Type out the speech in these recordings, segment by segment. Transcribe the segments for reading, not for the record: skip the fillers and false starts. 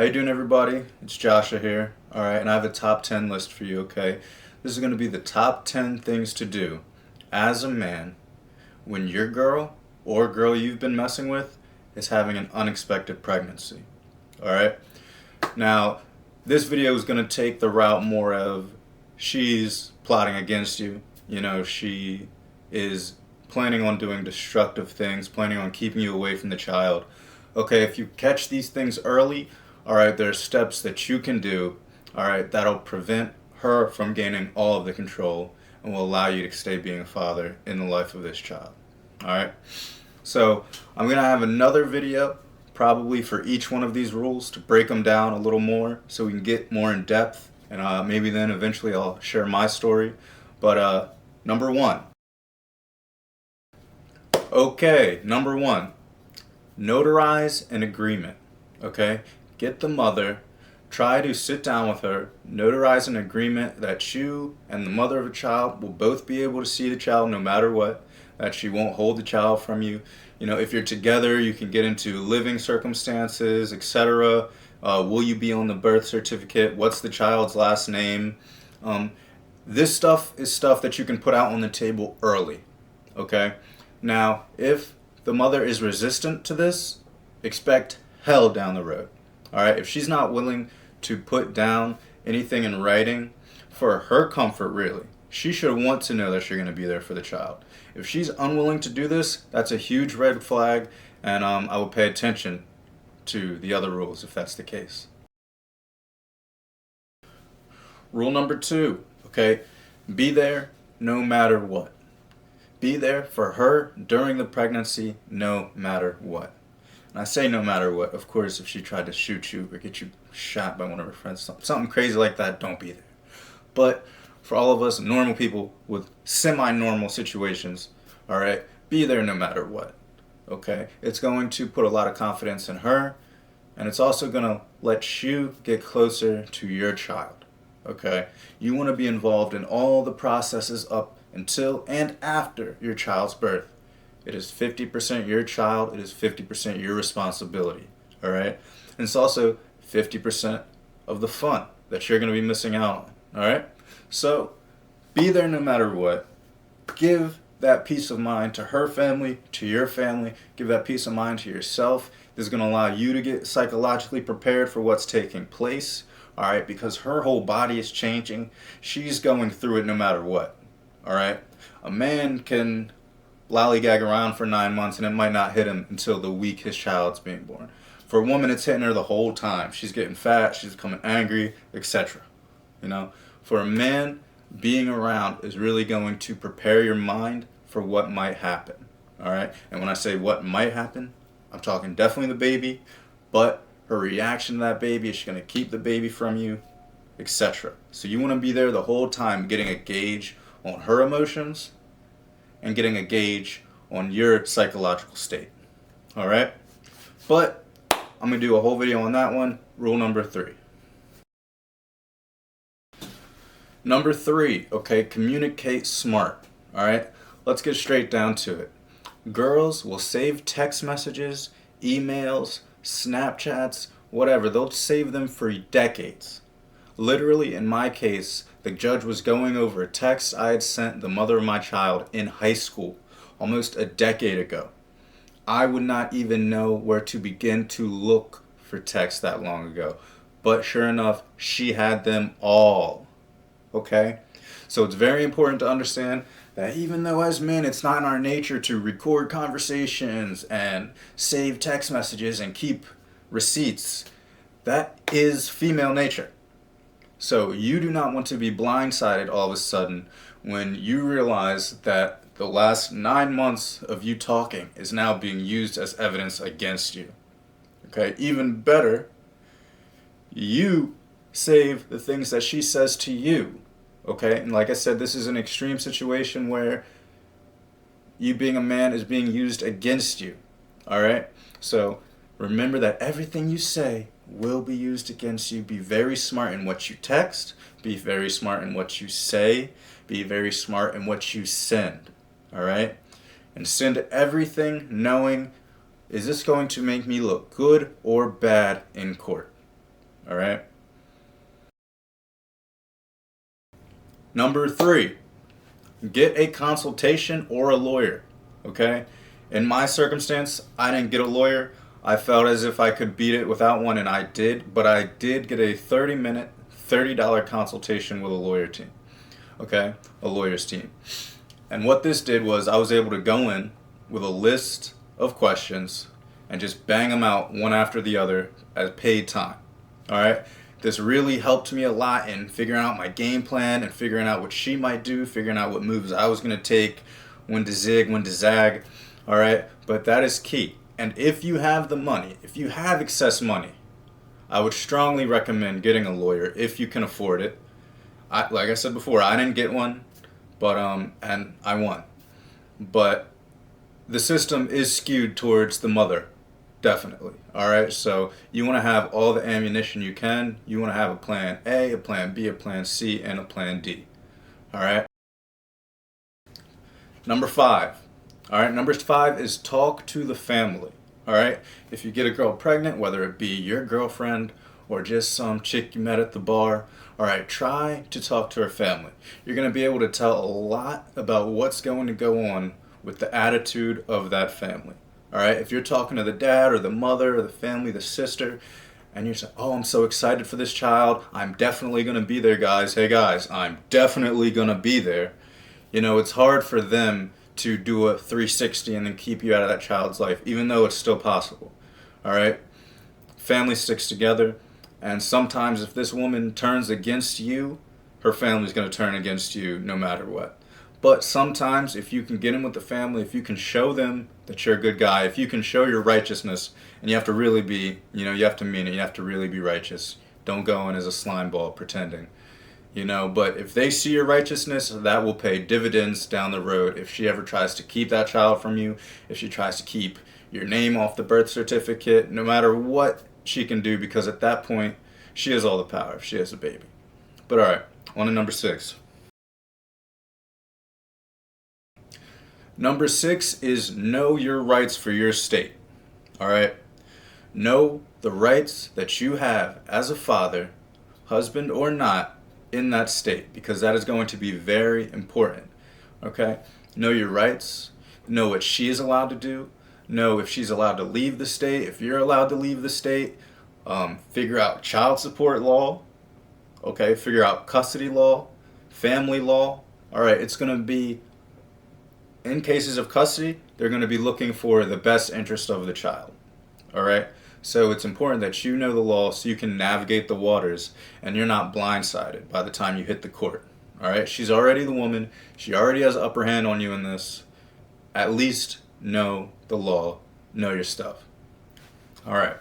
How you doing, everybody? It's Joshua here. All right, and I have a top 10 list for you, okay? This is going to be the top 10 things to do as a man when your girl or girl you've been messing with is having an unexpected pregnancy. All right? Now, this video is going to take the route more of she's plotting against you. She is planning on doing destructive things, planning on keeping you away from the child. Okay, if you catch these things early, all right, there's steps that you can do, all right, that'll prevent her from gaining all of the control and will allow you to stay being a father in the life of this child. All right, so I'm going to have another video probably for each one of these rules to break them down a little more so we can get more in depth, and maybe then eventually I'll share my story. But number one. Okay, number one, notarize an agreement. Okay, get the mother, try to sit down with her, notarize an agreement that you and the mother of a child will both be able to see the child no matter what, that she won't hold the child from you. If you're together, you can get into living circumstances, etc. Will you be on the birth certificate? What's the child's last name? This stuff is stuff that you can put out on the table early. Okay? Now, if the mother is resistant to this, expect hell down the road. All right? If she's not willing to put down anything in writing for her comfort, really, she should want to know that you're going to be there for the child. If she's unwilling to do this, that's a huge red flag, and I will pay attention to the other rules if that's the case. Rule number 2, okay? Be there no matter what. Be there for her during the pregnancy no matter what. And I say no matter what, of course, if she tried to shoot you or get you shot by one of her friends, something crazy like that, don't be there. But for all of us normal people with semi-normal situations, all right, be there no matter what, okay? It's going to put a lot of confidence in her, and it's also going to let you get closer to your child, okay? You want to be involved in all the processes up until and after your child's birth. It is 50% your child, it is 50% your responsibility, all right? And it's also 50% of the fun that you're going to be missing out on, all right? So be there no matter what. Give that peace of mind to her family, to your family. Give that peace of mind to yourself. This is going to allow you to get psychologically prepared for what's taking place, all right? Because her whole body is changing. She's going through it no matter what. All right, a man can lollygag around for 9 months and it might not hit him until the week his child's being born. For a woman, it's hitting her the whole time. She's getting fat, she's becoming angry, etc. For a man, being around is really going to prepare your mind for what might happen. All right, and when I say what might happen, I'm talking definitely the baby, but her reaction to that baby, is she going to keep the baby from you, etc. So you want to be there the whole time, getting a gauge on her emotions and getting a gauge on your psychological state. All right? But I'm going to do a whole video on that one. Rule number 3. Number 3, okay, communicate smart. All right? Let's get straight down to it. Girls will save text messages, emails, Snapchats, whatever. They'll save them for decades. Literally, in my case, the judge was going over a text I had sent the mother of my child in high school almost a decade ago. I would not even know where to begin to look for texts that long ago. But sure enough, she had them all. Okay? So it's very important to understand that even though as men it's not in our nature to record conversations and save text messages and keep receipts, that is female nature. So you do not want to be blindsided all of a sudden when you realize that the last 9 months of you talking is now being used as evidence against you. Okay, even better, you save the things that she says to you. Okay, and like I said, this is an extreme situation where you being a man is being used against you. All right, so remember that everything you say will be used against you. Be very smart in what you text. Be very smart in what you say. Be very smart in what you send. All right? And send everything knowing, is this going to make me look good or bad in court? All right. Number 3, get a consultation or a lawyer. Okay. In my circumstance, I didn't get a lawyer. I felt as if I could beat it without one, and I did, but I did get a 30-minute, $30 consultation with a lawyer team. Okay, a lawyer's team. And what this did was I was able to go in with a list of questions and just bang them out one after the other as paid time. All right. This really helped me a lot in figuring out my game plan and figuring out what she might do, figuring out what moves I was going to take, when to zig, when to zag. All right. But that is key. And if you have the money, if you have excess money, I would strongly recommend getting a lawyer if you can afford it. Like I said before, I didn't get one, but and I won. But the system is skewed towards the mother, definitely. All right, so you want to have all the ammunition you can. You want to have a plan A, a plan B, a plan C, and a plan D. All right. Number 5. All right, number 5 is talk to the family. All right, if you get a girl pregnant, whether it be your girlfriend or just some chick you met at the bar, all right, try to talk to her family. You're going to be able to tell a lot about what's going to go on with the attitude of that family. All right, if you're talking to the dad or the mother or the family, the sister, and you're saying, oh, I'm so excited for this child. I'm definitely going to be there, guys. Hey, guys, I'm definitely going to be there. You know, it's hard for them to do a 360 and then keep you out of that child's life, even though it's still possible. All right? Family sticks together, and sometimes if this woman turns against you, her family's going to turn against you no matter what. But sometimes if you can get in with the family, if you can show them that you're a good guy, if you can show your righteousness, and you have to really be, you know, you have to mean it, you have to really be righteous. Don't go in as a slime ball pretending. You know, but if they see your righteousness, that will pay dividends down the road. If she ever tries to keep that child from you, if she tries to keep your name off the birth certificate, no matter what she can do, because at that point, she has all the power if she has a baby. But all right, on to number 6. Number 6 is know your rights for your state. All right? Know the rights that you have as a father, husband or not, in that state, because that is going to be very important. Okay? Know your rights. Know what she is allowed to do. Know if she's allowed to leave the state, if you're allowed to leave the state. Figure out child support law. Okay? Figure out custody law, family law. All right? It's going to be, in cases of custody, they're going to be looking for the best interest of the child. All right? So it's important that you know the law so you can navigate the waters and you're not blindsided by the time you hit the court. All right? She's already the woman. She already has the upper hand on you in this. At least know the law. Know your stuff. All right.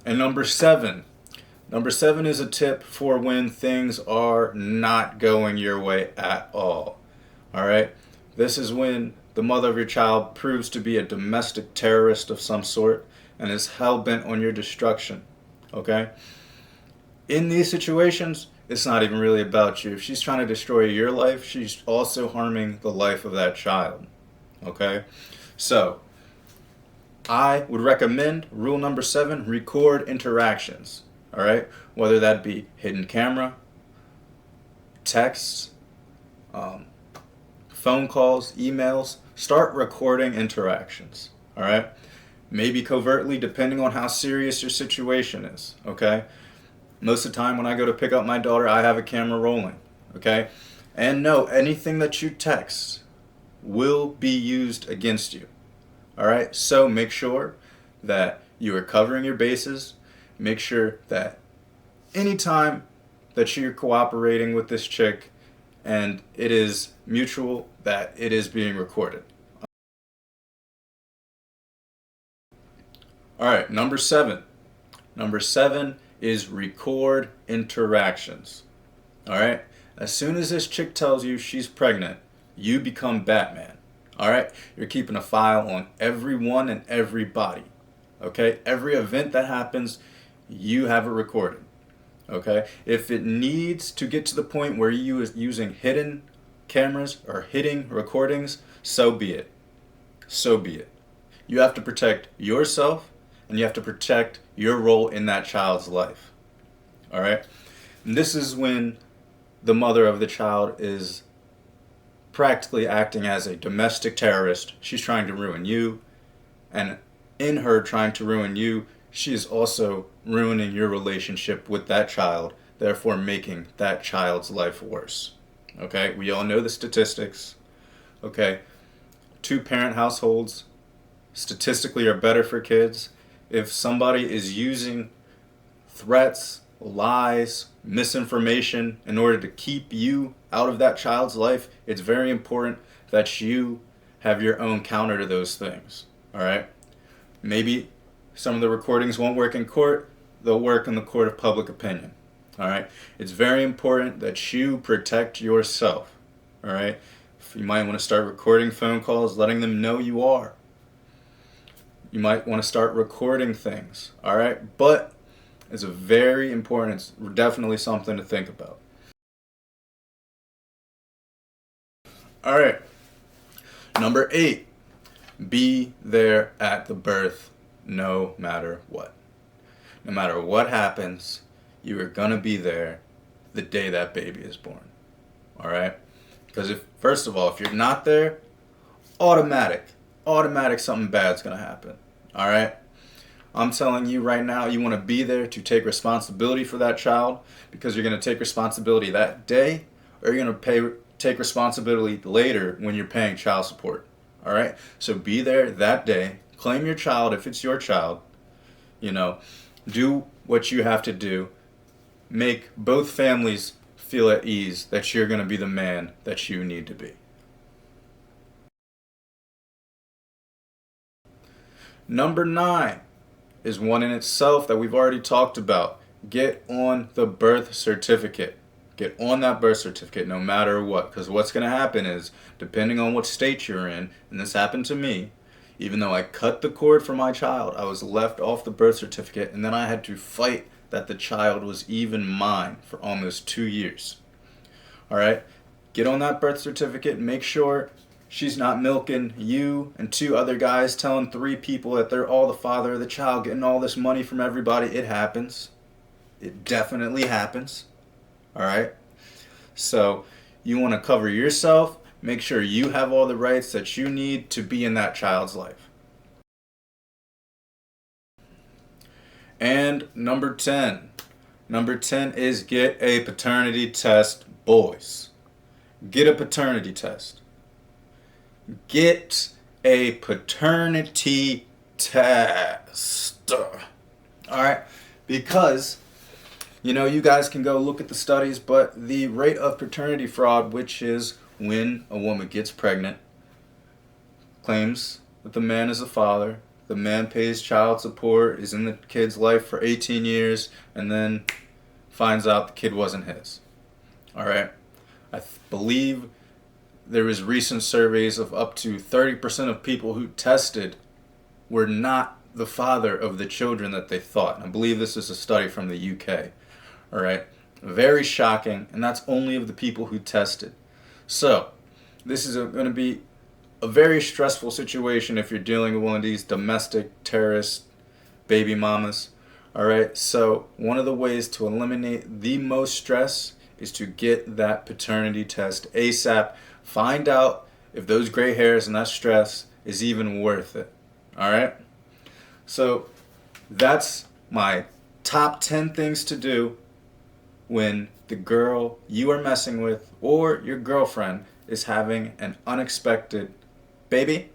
And number 7. Number 7 is a tip for when things are not going your way at all. All right? This is when the mother of your child proves to be a domestic terrorist of some sort and is hell-bent on your destruction. Okay? In these situations, it's not even really about you. If she's trying to destroy your life, she's also harming the life of that child. Okay? So, I would recommend rule number 7, record interactions. All right? Whether that be hidden camera, texts, phone calls, emails, start recording interactions. All right? Maybe covertly, depending on how serious your situation is. Okay? Most of the time when I go to pick up my daughter, I have a camera rolling. Okay? And no, anything that you text will be used against you. All right? So make sure that you are covering your bases. Make sure that anytime that you're cooperating with this chick and it is mutual, that it is being recorded. All right, number 7. Number 7 is record interactions. All right? As soon as this chick tells you she's pregnant, you become Batman. All right? You're keeping a file on everyone and everybody. Okay? Every event that happens, you have it recorded. Okay? If it needs to get to the point where you is using hidden cameras or hidden recordings, so be it. So be it. You have to protect yourself and you have to protect your role in that child's life. All right? And this is when the mother of the child is practically acting as a domestic terrorist. She's trying to ruin you, and in her trying to ruin you, she is also ruining your relationship with that child, therefore making that child's life worse. Okay? We all know the statistics. Okay? Two-parent households statistically are better for kids. If somebody is using threats, lies, misinformation in order to keep you out of that child's life, it's very important that you have your own counter to those things. All right? Maybe some of the recordings won't work in court, they'll work in the court of public opinion. All right? It's very important that you protect yourself. All right? You might want to start recording phone calls, letting them know you are. You might want to start recording things. All right? But it's a very important, it's definitely something to think about. All right. Number 8, be there at the birth no matter what. No matter what happens, you are going to be there the day that baby is born. All right? Because first of all, if you're not there, automatic something bad's going to happen. All right? I'm telling you right now, you want to be there to take responsibility for that child, because you're going to take responsibility that day, or you're going to take responsibility later when you're paying child support. All right? So be there that day. Claim your child if it's your child. Do what you have to do. Make both families feel at ease that you're going to be the man that you need to be. Number 9 is one in itself that we've already talked about. Get on the birth certificate. Get on that birth certificate no matter what. Because what's going to happen is, depending on what state you're in, and this happened to me, even though I cut the cord for my child, I was left off the birth certificate, and then I had to fight that the child was even mine for almost 2 years. All right? Get on that birth certificate. Make sure she's not milking you and 2 other guys, telling 3 people that they're all the father of the child, getting all this money from everybody. It happens. It definitely happens. All right? So you want to cover yourself. Make sure you have all the rights that you need to be in that child's life. And number 10. Number 10 is get a paternity test, boys. Get a paternity test. Get a paternity test. Alright? Because, you guys can go look at the studies, but the rate of paternity fraud, which is when a woman gets pregnant, claims that the man is the father, the man pays child support, is in the kid's life for 18 years, and then finds out the kid wasn't his. Alright? I believe there was recent surveys of up to 30% of people who tested were not the father of the children that they thought. I believe this is a study from the UK. All right? Very shocking, and that's only of the people who tested. So, this is going to be a very stressful situation if you're dealing with one of these domestic terrorist baby mamas. All right? So, one of the ways to eliminate the most stress is to get that paternity test ASAP. Find out if those gray hairs and that stress is even worth it. All right? So that's my top 10 things to do when the girl you are messing with or your girlfriend is having an unexpected baby.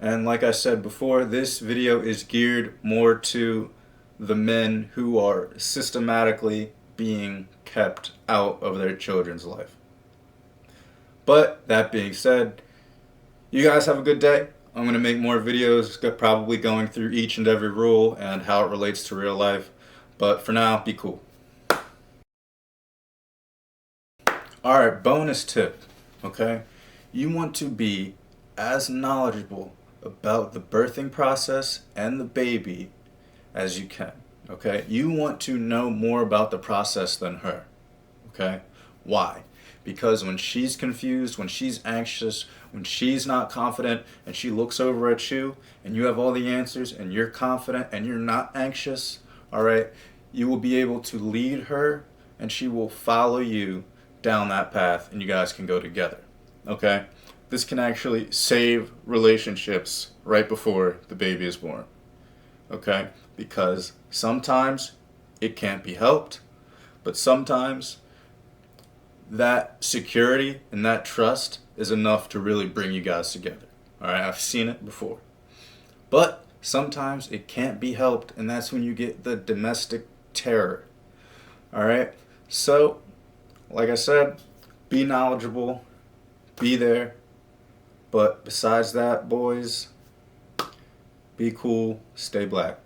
And like I said before, this video is geared more to the men who are systematically being kept out of their children's life. But that being said, you guys have a good day. I'm going to make more videos, probably going through each and every rule and how it relates to real life. But for now, be cool. Alright, bonus tip, okay? You want to be as knowledgeable about the birthing process and the baby as you can, okay? You want to know more about the process than her, okay? Why? Because when she's confused, when she's anxious, when she's not confident, and she looks over at you and you have all the answers and you're confident and you're not anxious, all right, you will be able to lead her and she will follow you down that path and you guys can go together. Okay? This can actually save relationships right before the baby is born. Okay? Because sometimes it can't be helped, but sometimes that security and that trust is enough to really bring you guys together. All right, I've seen it before. But sometimes it can't be helped, and that's when you get the domestic terror. All right, so like I said, be knowledgeable, be there. But besides that, boys, be cool, stay black.